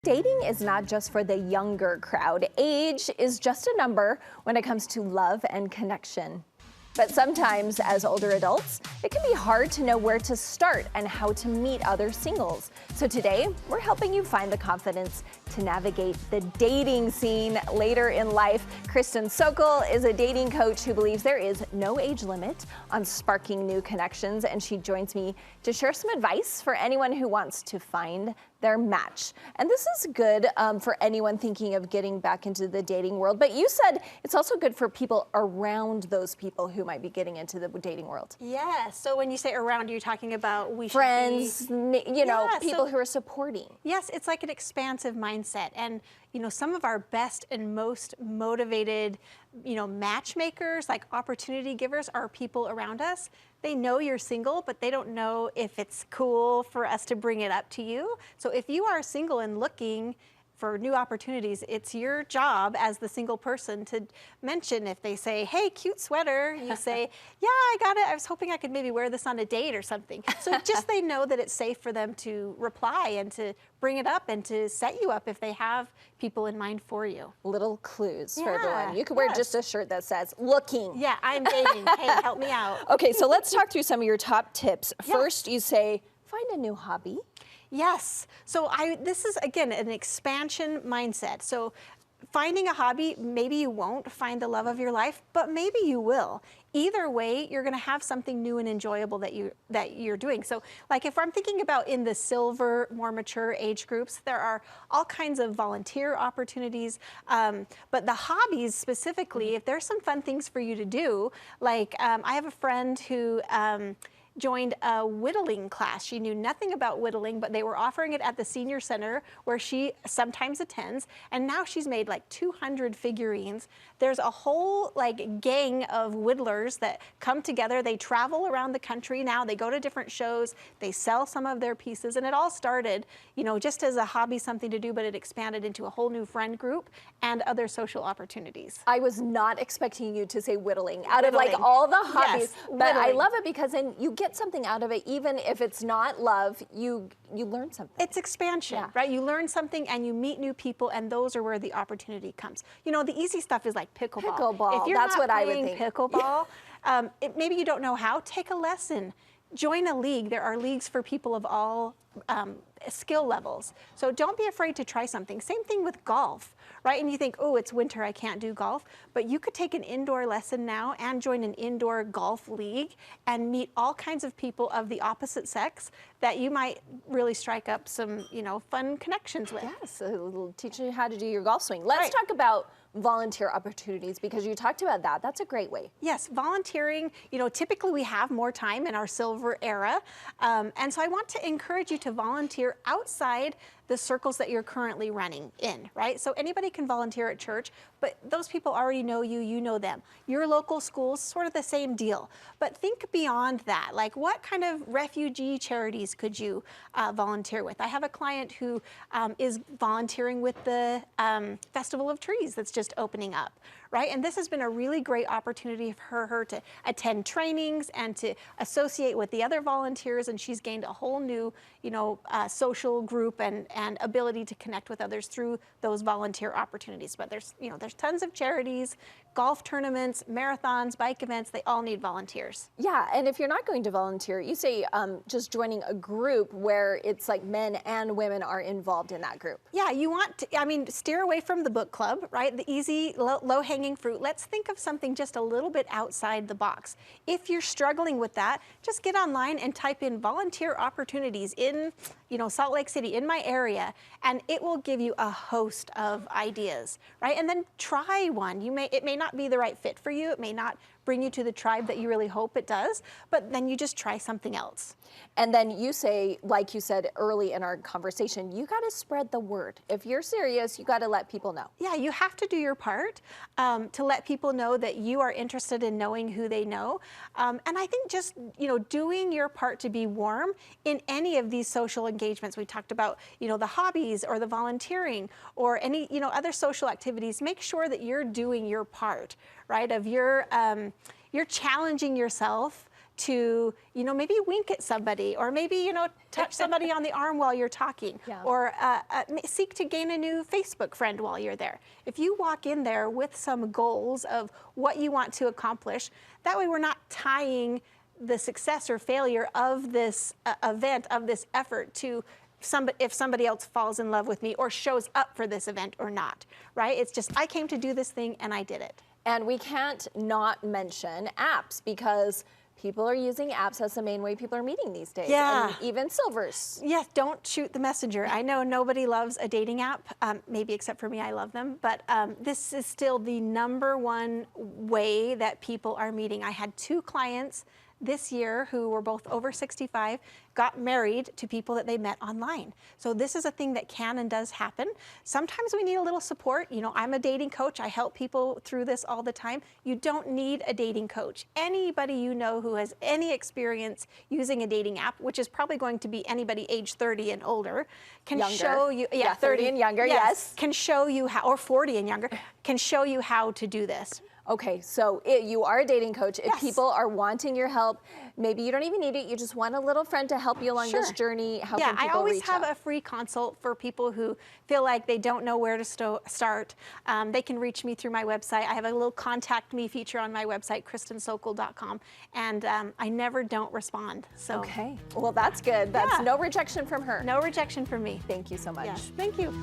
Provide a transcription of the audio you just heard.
Dating is not just for the younger crowd. Age is just a number when it comes to love and connection. But sometimes, as older adults, it can be hard to know where to start and how to meet other singles. So today, we're helping you find the confidence to navigate the dating scene later in life. Kristin Sokol is a dating coach who believes there is no age limit on sparking new connections, and she joins me to share some advice for anyone who wants to find their match. And this is good for anyone thinking of getting back into the dating world. But you said it's also good for people around those people who might be getting into the dating world. Yeah, so when you say around, you're talking about friends, people who are supporting. Yes, it's like an expansive mindset. And some of our best and most motivated, matchmakers, like opportunity givers, are people around us. They know you're single, but they don't know if it's cool for us to bring it up to you. So if you are single and looking for new opportunities, it's your job as the single person to mention. If they say, hey, cute sweater, you say, yeah, I got it. I was hoping I could maybe wear this on a date or something. So just they know that it's safe for them to reply and to bring it up and to set you up if they have people in mind for you. Little clues for everyone. You could wear just a shirt that says, looking. Yeah, I'm dating. Hey, help me out. Okay, so let's talk through some of your top tips. First, you say, find a new hobby. Yes. So this is, again, an expansion mindset. So finding a hobby, maybe you won't find the love of your life, but maybe you will. Either way, you're going to have something new and enjoyable that you're doing. So like if I'm thinking about in the silver, more mature age groups, there are all kinds of volunteer opportunities. But the hobbies specifically, if there's some fun things for you to do, like I have a friend who joined a whittling class. She knew nothing about whittling, but they were offering it at the senior center where she sometimes attends. And now she's made like 200 figurines. There's a whole gang of whittlers that come together. They travel around the country now. They go to different shows. They sell some of their pieces. And it all started, just as a hobby, something to do, but it expanded into a whole new friend group and other social opportunities. I was not expecting you to say whittling out of all the hobbies, but I love it because then you get something out of it. Even if it's not love, you learn something. It's expansion, right? You learn something and you meet new people, and those are where the opportunity comes. The easy stuff is like pickleball. Pickleball, if you're that's not what I would think. Pickleball, maybe you don't know how, take a lesson. Join a league. There are leagues for people of all skill levels. So don't be afraid to try something. Same thing with golf, right? And you think, oh, it's winter, I can't do golf. But you could take an indoor lesson now and join an indoor golf league and meet all kinds of people of the opposite sex that you might really strike up some, fun connections with. Yes, it'll teach you how to do your golf swing. Let's talk about volunteer opportunities, because you talked about that. That's a great way. Yes, volunteering, typically we have more time in our silver era. And so I want to encourage you to volunteer outside the circles that you're currently running in, right? So anybody can volunteer at church, but those people already know you, you know them. Your local schools, sort of the same deal. But think beyond that. Like, what kind of refugee charities could you volunteer with? I have a client who is volunteering with the Festival of Trees that's just opening up, right? And this has been a really great opportunity for her to attend trainings and to associate with the other volunteers, and she's gained a whole new, social group and ability to connect with others through those volunteer opportunities. But there's tons of charities, golf tournaments, marathons, bike events, they all need volunteers. Yeah, and if you're not going to volunteer, you say just joining a group where it's like men and women are involved in that group. Yeah, you want to, steer away from the book club, right? The easy, low-hanging fruit. Let's think of something just a little bit outside the box. If you're struggling with that, just get online and type in volunteer opportunities in, Salt Lake City, in my area, and it will give you a host of ideas, right? And then try one. It may not be the right fit for you. It may not bring you to the tribe that you really hope it does, but then you just try something else. And then you say, like you said early in our conversation, you got to spread the word. If you're serious, you got to let people know. Yeah, you have to do your part to let people know that you are interested in knowing who they know. And I think just, doing your part to be warm in any of these social engagements. We talked about, the hobbies or the volunteering or any, other social activities. Make sure that you're doing your part, right? You're challenging yourself to, maybe wink at somebody, or maybe, touch somebody on the arm while you're talking, or seek to gain a new Facebook friend while you're there. If you walk in there with some goals of what you want to accomplish, that way we're not tying the success or failure of this event, of this effort, to if somebody else falls in love with me or shows up for this event or not, right? It's just, I came to do this thing and I did it. And we can't not mention apps, because people are using apps as the main way people are meeting these days. Yeah. And even Silvers. Yeah, don't shoot the messenger. I know nobody loves a dating app, maybe except for me, I love them. But this is still the #1 way that people are meeting. I had 2 clients this year who were both over 65, got married to people that they met online. So this is a thing that can and does happen. Sometimes we need a little support. I'm a dating coach. I help people through this all the time. You don't need a dating coach. Anybody who has any experience using a dating app, which is probably going to be anybody age 30 and older, can show you, 30 and younger, yes. Can show you how, or 40 and younger, can show you how to do this. Okay, so you are a dating coach. If Yes. people are wanting your help, maybe you don't even need it, you just want a little friend to help you along this journey, how can people I always reach have out? a free consult for people who feel like they don't know where to start. They can reach me through my website. I have a little contact me feature on my website, KristinSokol.com, and I never don't respond. So. Okay, well that's good. That's no rejection from her. No rejection from me. Thank you so much. Yes, thank you.